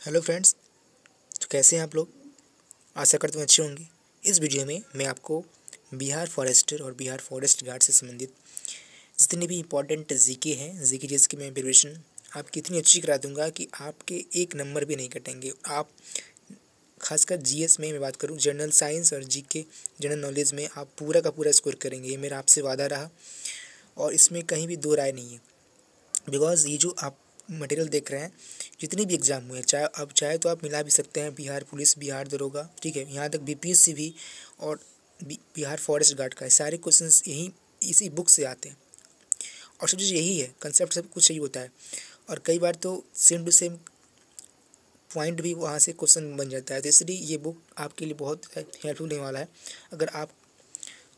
Hello friends. तो कैसे हैं आप लोग? आशा करते हैं अच्छे होंगे। इस वीडियो में मैं आपको बिहार फॉरेस्टर और बिहार फॉरेस्ट गार्ड से संबंधित जितने भी इम्पोर्टेंट जीके हैं, जीके जिसकी मैं प्रिपरेशन आपकी इतनी अच्छी करा दूंगा कि आपके एक नंबर भी नहीं कटेंगे। आप खासकर जीएस में मैं बात करूं, जनरल साइंस और जीके जनरल नॉलेज में आप पूरा का पूरा स्कोर करेंगे, ये मेरा आपसे वादा रहा। और इसमें कहीं भी दो राय नहीं है, बिकॉज ये जो आप मटेरियल देख रहे हैं, जितने भी एग्ज़ाम हुए, चाहे तो आप मिला भी सकते हैं बिहार पुलिस, बिहार दरोगा, ठीक है, यहाँ तक बीपीएससी भी और बिहार फॉरेस्ट गार्ड का सारे क्वेश्चंस यही इसी बुक से आते हैं। और सब चीज़ यही है, कंसेप्ट सब कुछ यही होता है। और कई बार तो सेम टू सेम पॉइंट भी वहाँ से क्वेश्चन बन जाता है। तो इसलिए ये बुक आपके लिए बहुत हेल्पफुल होने वाला है। अगर आप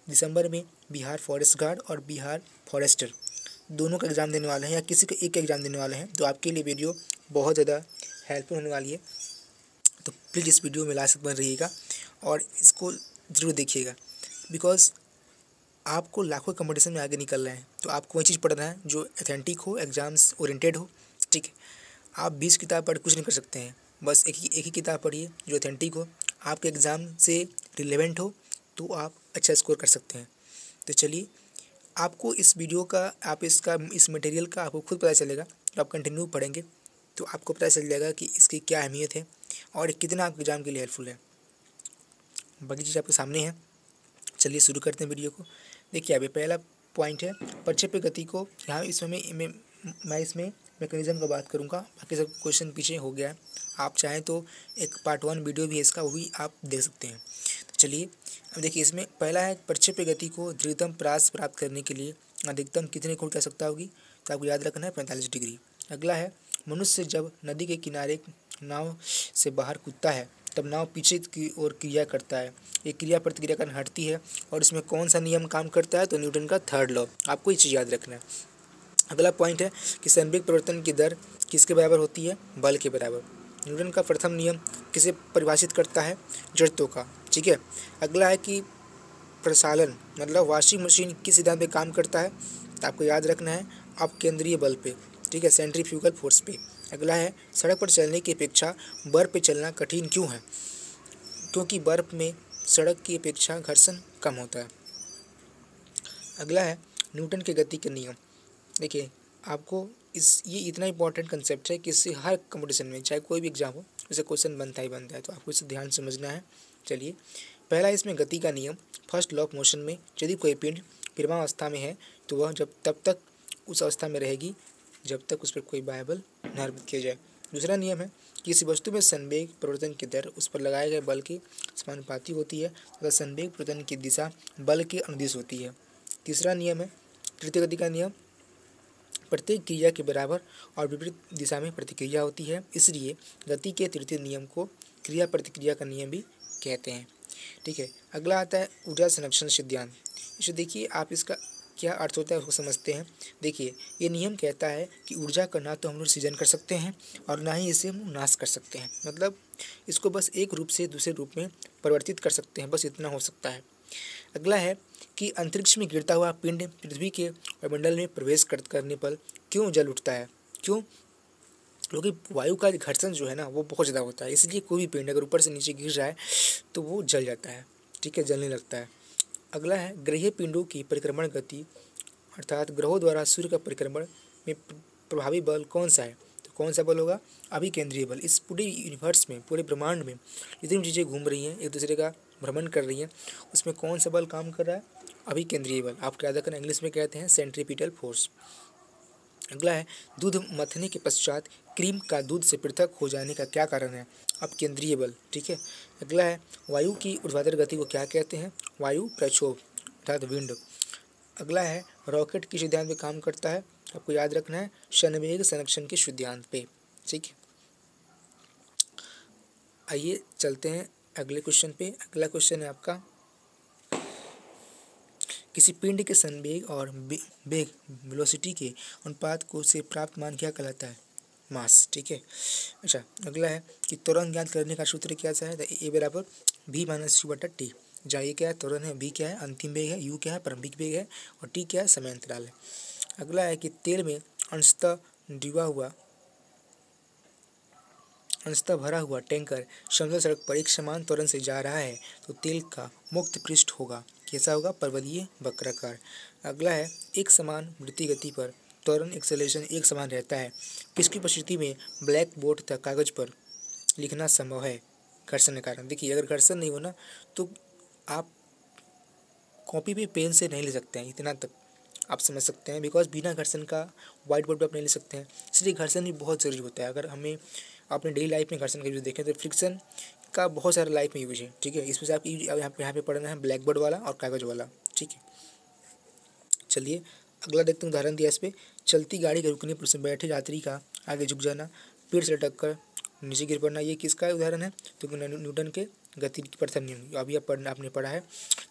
दिसंबर में बिहार फॉरेस्ट गार्ड और बिहार फॉरेस्टर दोनों का एग्ज़ाम देने वाले हैं या किसी का एक एग्ज़ाम देने वाले हैं, तो आपके लिए वीडियो बहुत ज़्यादा हेल्पफुल होने वाली है। तो प्लीज़ इस वीडियो में लास्ट तक बन रहिएगा और इसको ज़रूर देखिएगा, बिकॉज आपको लाखों कंपटीशन में आगे निकल रहे हैं। तो आपको वही चीज़ पढ़ना है जो ऑथेंटिक हो, एग्ज़ाम्स ओरिएंटेड हो, ठीक है। आप 20 किताब पढ़ कुछ नहीं कर सकते हैं, बस एक ही किताब पढ़िए जो ऑथेंटिक हो, आपके एग्ज़ाम से रिलेवेंट हो, तो आप अच्छा स्कोर कर सकते हैं। तो चलिए, आपको इस वीडियो का इस मटेरियल का आपको खुद पता चलेगा। तो आप कंटिन्यू पढ़ेंगे तो आपको पता चल जाएगा कि इसकी क्या अहमियत है और कितना आपके एग्ज़ाम के लिए हेल्पफुल है। बाकी चीज़ आपके सामने है। चलिए शुरू करते हैं वीडियो को। देखिए, अभी पहला पॉइंट है प्रक्षेप्य गति को। यहाँ इसमें मैं इसमें मैकेनिज्म का बात करूँगा, बाकी सब क्वेश्चन पीछे हो गया है। आप चाहें तो एक पार्ट 1 वीडियो भी है इसका, वो भी आप देख सकते हैं। चलिए, अब देखिए, इसमें पहला है प्रक्षेप्य गति को दृढ़तम प्रास प्राप्त करने के लिए अधिकतम कितने कोण की आवश्यकता होगी। तो आपको याद रखना है 45 डिग्री। अगला है, मनुष्य जब नदी के किनारे नाव से बाहर कूदता है तब नाव पीछे की ओर क्रिया करता है, ये क्रिया प्रतिक्रिया कारण हटती है और इसमें कौन सा नियम काम करता है। तो न्यूटन का थर्ड लॉ, आपको ये चीज़ याद रखना है। अगला पॉइंट है कि संवेग परिवर्तन की दर किसके बराबर होती है, बल के बराबर। न्यूटन का प्रथम नियम किसे परिभाषित करता है, जड़त्व का, ठीक है। अगला है कि प्रसालन मतलब वॉशिंग मशीन किस सिद्धांत पे काम करता है। तो आपको याद रखना है अपकेंद्रीय बल पे, ठीक है, सेंट्रीफ्यूगल फोर्स पे। अगला है, सड़क पर चलने की अपेक्षा बर्फ पे चलना कठिन क्यों है। क्योंकि बर्फ में सड़क की अपेक्षा घर्षण कम होता है। अगला है, न्यूटन के गति के नियम। देखिए, आपको ये इतना इंपॉर्टेंट कंसेप्ट है कि इससे हर कंपटीशन में चाहे कोई भी एग्जाम हो, इससे क्वेश्चन बनता ही बनता है। तो आपको इसे ध्यान से समझना है। चलिए, पहला इसमें गति का नियम, फर्स्ट लॉ ऑफ मोशन में यदि कोई पिंड विरामावस्था में है तो वह तब तक उस अवस्था में रहेगी जब तक उस पर कोई बाह्य न अर्पित किया जाए। दूसरा नियम है, किसी वस्तु में संवेग परिवर्तन की दर उस पर लगाए गए बल के समानुपाती होती है तथा संवेग परिवर्तन की दिशा बल के अनुदिश होती है। तीसरा नियम है तृतीय गति का नियम, प्रत्येक क्रिया के बराबर और विपरीत दिशा में प्रतिक्रिया होती है, इसलिए गति के तृतीय नियम को क्रिया प्रतिक्रिया का नियम भी कहते हैं, ठीक है। अगला आता है ऊर्जा संरक्षण सिद्धांत। इसे देखिए, आप इसका क्या अर्थ होता है उसको समझते हैं। देखिए, ये नियम कहता है कि ऊर्जा का ना तो हम लोग सृजन कर सकते हैं और ना ही इसे हम नाश कर सकते हैं, मतलब इसको बस एक रूप से दूसरे रूप में परिवर्तित कर सकते हैं, बस इतना हो सकता है। अगला है कि अंतरिक्ष में गिरता हुआ पिंड पृथ्वी के वायुमंडल में प्रवेश करने पर क्यों जल उठता है। क्यों? क्योंकि वायु का घर्षण जो है ना वो बहुत ज़्यादा होता है, इसलिए कोई भी पिंड अगर ऊपर से नीचे गिर रहा है तो वो जल जाता है, ठीक है, जलने लगता है। अगला है ग्रहीय पिंडों की परिक्रमण गति, अर्थात ग्रहों द्वारा सूर्य का परिक्रमण में प्रभावी बल कौन सा है। तो कौन सा बल होगा, अभिकेंद्रीय बल। इस पूरे यूनिवर्स में, पूरे ब्रह्मांड में जितनी चीज़ें घूम रही हैं, एक दूसरे का भ्रमण कर रही हैं, उसमें कौन सा बल काम कर रहा है, अभिकेंद्रीय बल। आप याद रखना, इंग्लिश में कहते हैं सेंट्रीपिटल फोर्स। अगला है दूध मथने के पश्चात क्रीम का दूध से पृथक हो जाने का क्या कारण है, अपकेंद्रीय बल, ठीक है। अगला है वायु की ऊर्ध्वाधर गति को क्या कहते हैं, वायु प्रक्षोभ अर्थात विंड। अगला है रॉकेट किस सिद्धांत पे काम करता है, आपको याद रखना है संवेग संरक्षण के सिद्धांत पे, ठीक है। आइए चलते हैं अगले क्वेश्चन पे। अगला क्वेश्चन है आपका, किसी पिंड के संवेग और वेग वेलोसिटी के अनुपात को से प्राप्त मान क्या कहलाता है, मास, ठीक है। अच्छा, अगला है कि त्वरण ज्ञात करने का सूत्र क्या सा है, ए बराबर भी माइनस यू बटा टी। जहाँ ये क्या है, त्वरण है, बी क्या है, अंतिम वेग है, यू क्या है, प्रारंभिक वेग है, और टी क्या है, समय अंतराल है। अगला है कि तेल में अंशतः अंशतः भरा हुआ टैंकर समतल सड़क पर एक समान त्वरण से जा रहा है तो तेल का मुक्त पृष्ठ होगा। कैसा होगा? पर्वतीय वक्राकार। अगला है, एक समान वृत्तीय गति पर त्वरण एक्सेलरेशन एक समान रहता है। किसकी उपस्थिति में ब्लैक बोर्ड तक कागज पर लिखना संभव है? घर्षण के कारण। देखिए, अगर घर्षण नहीं हो ना तो आप कॉपी पे पेन से नहीं ले सकते हैं, इतना तक आप समझ सकते हैं। बिकॉज बिना घर्षण का व्हाइट बोर्ड पे आप नहीं ले सकते हैं, इसलिए घर्षण भी बहुत ज़रूरी होता है। अगर हमें अपने डेली लाइफ में घर्षण का यूज देखें तो फ्रिक्शन का बहुत सारा लाइफ में यूज है। ठीक है, इसमें से आप यहाँ पे पढ़ना है ब्लैक बोर्ड वाला और कागज वाला। ठीक है, चलिए अगला देखते हैं। उदाहरण दिया इस पर, चलती गाड़ी के रुकने पर उसमें बैठे यात्री का आगे झुक जाना, पेड़ से लटक कर नीचे गिर पड़ना। ये किसका उदाहरण है? तो न्यूटन के गति की प्रथम नियम, अभी आपने पढ़ा है।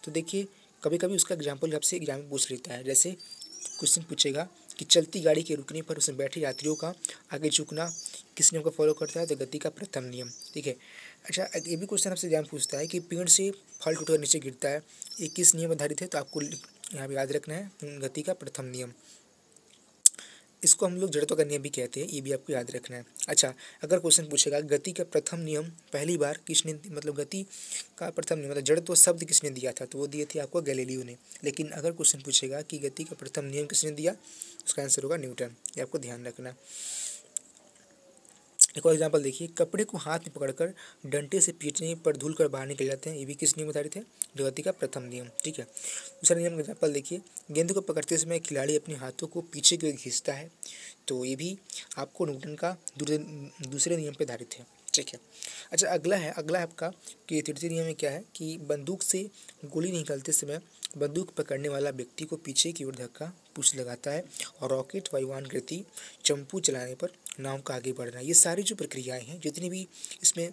तो देखिए, कभी कभी उसका एग्जाम्पल आपसे एग्जाम में पूछ लेता है। जैसे क्वेश्चन पूछेगा कि चलती गाड़ी के रुकने पर उसमें बैठे यात्रियों का आगे झुकना किस नियम को फॉलो करता है? तो गति का प्रथम नियम। ठीक है, अच्छा ये भी क्वेश्चन आपसे एग्जाम पूछता है कि पेड़ से फल टूटकर नीचे गिरता है, ये किस नियम आधारित है? तो आपको यहाँ पे याद रखना है गति का प्रथम नियम। इसको हम लोग जड़त्व का नियम भी कहते हैं, ये भी आपको याद रखना है। अच्छा, अगर क्वेश्चन पूछेगा गति का प्रथम नियम पहली बार किसने, मतलब गति का प्रथम नियम मतलब जड़त्व शब्द किसने दिया था? तो वो दिए थे आपको गैलीलियो ने। लेकिन अगर क्वेश्चन पूछेगा कि गति का प्रथम नियम किसने दिया, उसका आंसर होगा न्यूटन। ये आपको ध्यान रखना। एक और एग्जाम्पल देखिए, कपड़े को हाथ में पकड़कर डंडे से पीटने पर धुल कर बाहर निकल जाते हैं, ये भी किस नियम आधारित है? गति का प्रथम नियम। ठीक है, दूसरा नियम का एग्जाम्पल देखिए, गेंद को पकड़ते समय खिलाड़ी अपने हाथों को पीछे की ओर खींचता है, तो ये भी आपको न्यूटन का दूसरे नियम पर आधारित है। ठीक है, अच्छा अगला है आपका कि तृतीय नियम में क्या है कि बंदूक से गोली निकालते समय बंदूक पकड़ने वाला व्यक्ति को पीछे की ओर धक्का पुश लगाता है और रॉकेट वायुयान गति चंपू चलाने पर नाव का आगे बढ़ना। ये सारी जो प्रक्रियाएं हैं, जितनी भी इसमें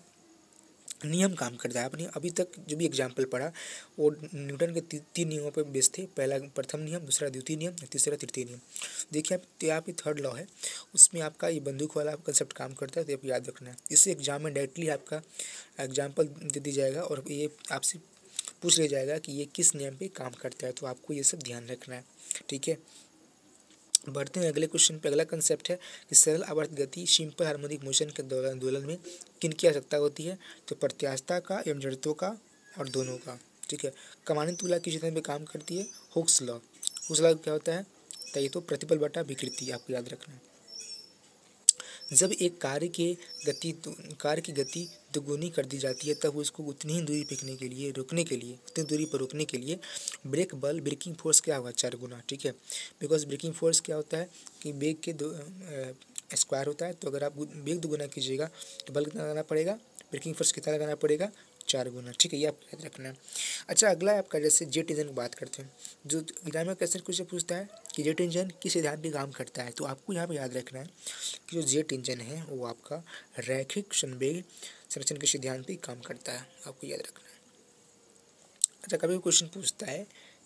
नियम काम करता है, आपने अभी तक जो भी एग्जाम्पल पढ़ा वो न्यूटन के तीन नियमों पर बेस थे। पहला प्रथम नियम, दूसरा द्वितीय नियम, तीसरा तृतीय नियम। देखिए आप, तो यहाँ पे थर्ड लॉ है, उसमें आपका ये बंदूक वाला कंसेप्ट काम करता है, तो आप याद रखना है। इससे एग्जाम में डायरेक्टली आपका एग्जाम्पल दे दी जाएगा और ये आपसे पूछ लिया जाएगा कि ये किस नियम पे काम करता है, तो आपको ये सब ध्यान रखना है। ठीक है, बढ़ते हैं अगले क्वेश्चन पे। अगला कंसेप्ट है कि सरल आवर्त गति सिंपल हार्मोनिक मोशन के दोलन में किन की आवश्यकता होती है? तो प्रत्यास्थता का एवं जड़त्व का और दोनों का। ठीक है, कमानी तुला किस सिद्धांत पे काम करती है? Hooke's law. हुक्स लॉ क्या होता है? तो ये तो प्रतिबल बटा विकृति, आपको याद रखना है। जब एक कार्य की गति दोगुनी कर दी जाती है तब उसको उतनी ही दूरी फेंकने के लिए उतनी दूरी पर रोकने के लिए ब्रेकिंग फोर्स क्या होगा? 4 गुना। ठीक है, बिकॉज ब्रेकिंग फोर्स क्या होता है कि वेग के स्क्वायर होता है, तो अगर आप वेग दोगुना कीजिएगा तो बल कितना लगाना पड़ेगा? ब्रेकिंग फोर्स कितना लगाना पड़ेगा? 4 गुना। ठीक है, ये आपको याद रखना है। अच्छा अगला है आपका, जैसे जेट इंजन की बात करते हैं, जो एग्जाम में क्वेश्चन कुछ पूछता है कि जेट इंजन किस सिद्धांत पे काम करता है, तो आपको यहाँ पे याद रखना है कि जो जेट इंजन है वो आपका रैखिक संवेग संरक्षण के सिद्धांत पे काम करता है, आपको याद रखना है। अच्छा, कभी क्वेश्चन पूछता है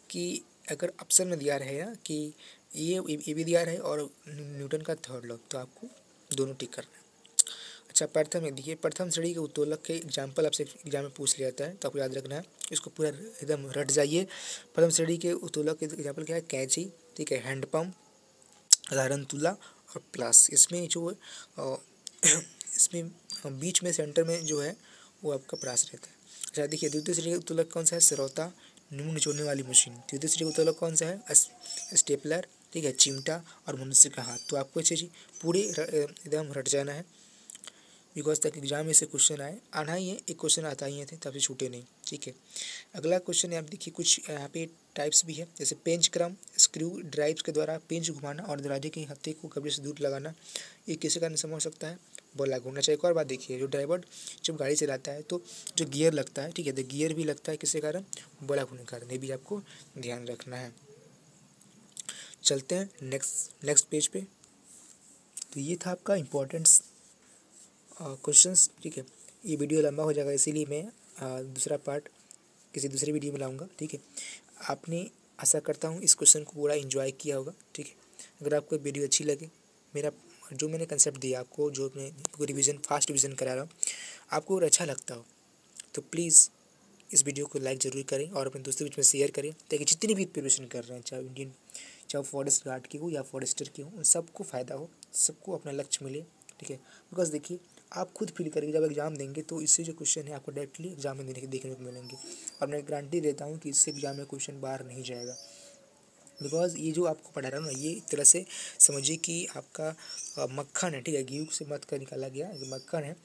कि अगर ऑप्शन में दिया रहेगा कि ये भी दिया रहे और न्यूटन का थर्ड लॉ, तो आपको दोनों टिक करना है। अच्छा, प्रथम में देखिए, प्रथम श्रेणी के उत्तोलक के एग्जाम्पल आपसे एग्जाम में पूछ लिया जाता है, तो आपको याद रखना है, इसको पूरा एकदम रट जाइए। प्रथम श्रेणी के उत्तोलक के एग्जाम्पल क्या है? कैंची, ठीक है, हैंडपम्प, साधारण तुला और प्लास। इसमें जो इसमें बीच में सेंटर में जो है वो आपका प्रास रहता है। अच्छा देखिए, द्वितीय श्रेणी का उत्तोलक कौन सा है? सरौता, नींबू निचोड़ने वाली मशीन। तृतीय श्रेणी का उत्तोलक कौन सा है? स्टेपलर, ठीक है, चिमटा और मनुष्य का हाथ। तो आपको अच्छी चीज पूरे एकदम रट जाना है, बिकॉज तक एग्जाम में से क्वेश्चन आना ही है, एक क्वेश्चन आता ही थे, तब से छूटे नहीं। ठीक है, अगला क्वेश्चन है, आप देखिए कुछ यहाँ पे टाइप्स भी है, जैसे पेंच क्रम, स्क्रू ड्राइव्स के द्वारा पेंच घुमाना और दरवाजे के हत्थे को कब्जे से दूर लगाना, ये किसी कारण संभव हो सकता है? बोला घूमना चाहिए। एक और बात देखिए, जो ड्राइवर जब गाड़ी चलाता है तो जो गियर लगता है, ठीक है, तो गियर भी लगता है किसी कारण? बोला घूमने के कारण, ये भी आपको ध्यान रखना है। चलते हैं नेक्स्ट पेज पे। तो ये था आपका इम्पोर्टेंट्स क्वेश्चंस। ठीक है, ये वीडियो लंबा हो जाएगा, इसीलिए मैं दूसरा पार्ट किसी दूसरे वीडियो में लाऊंगा। ठीक है, आपने आशा करता हूँ इस क्वेश्चन को पूरा एंजॉय किया होगा। ठीक है, अगर आपको वीडियो अच्छी लगे, मैंने कंसेप्ट दिया आपको, जो मैं रिवीजन फास्ट रिवीजन करा रहा हूँ, आपको अगर अच्छा लगता हो तो प्लीज़ इस वीडियो को लाइक ज़रूर करें और अपने दोस्तों के बीच में शेयर करें, ताकि जितने भी प्रिपरेशन कर रहे हैं, चाहे फॉरेस्ट गार्ड की हो या फॉरेस्टर की हो, उन सबको फ़ायदा हो, सबको अपना लक्ष्य मिले। ठीक है, बिकॉज देखिए आप खुद फील करेंगे जब एग्ज़ाम देंगे, तो इससे जो क्वेश्चन है आपको डायरेक्टली एग्जाम में देखने को मिलेंगे। और मैं गारंटी देता हूँ कि इससे एग्जाम में क्वेश्चन बाहर नहीं जाएगा। बिकॉज़ ये जो आपको पढ़ा रहा हूँ ना, ये एक तरह से समझिए कि आपका मक्खन है, ठीक है। घी से मत कर निकाला गया ये मक्खन है,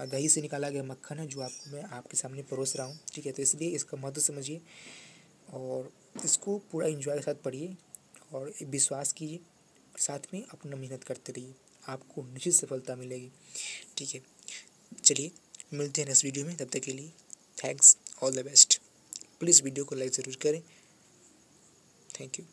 दही से निकाला गया मक्खन है, जो आपको मैं आपके सामने परोस रहा हूँ, ठीक है। तो इसलिए इसका महत्व समझिए और इसको पूरा एंजॉय के साथ पढ़िए और विश्वास कीजिए, साथ में अपना मेहनत करते रहिए, आपको निश्चित सफलता मिलेगी, ठीक है। चलिए मिलते हैं नेक्स्ट वीडियो में, तब तक के लिए thanks, all the best. Please video को लाइक ज़रूर करें। Thank you.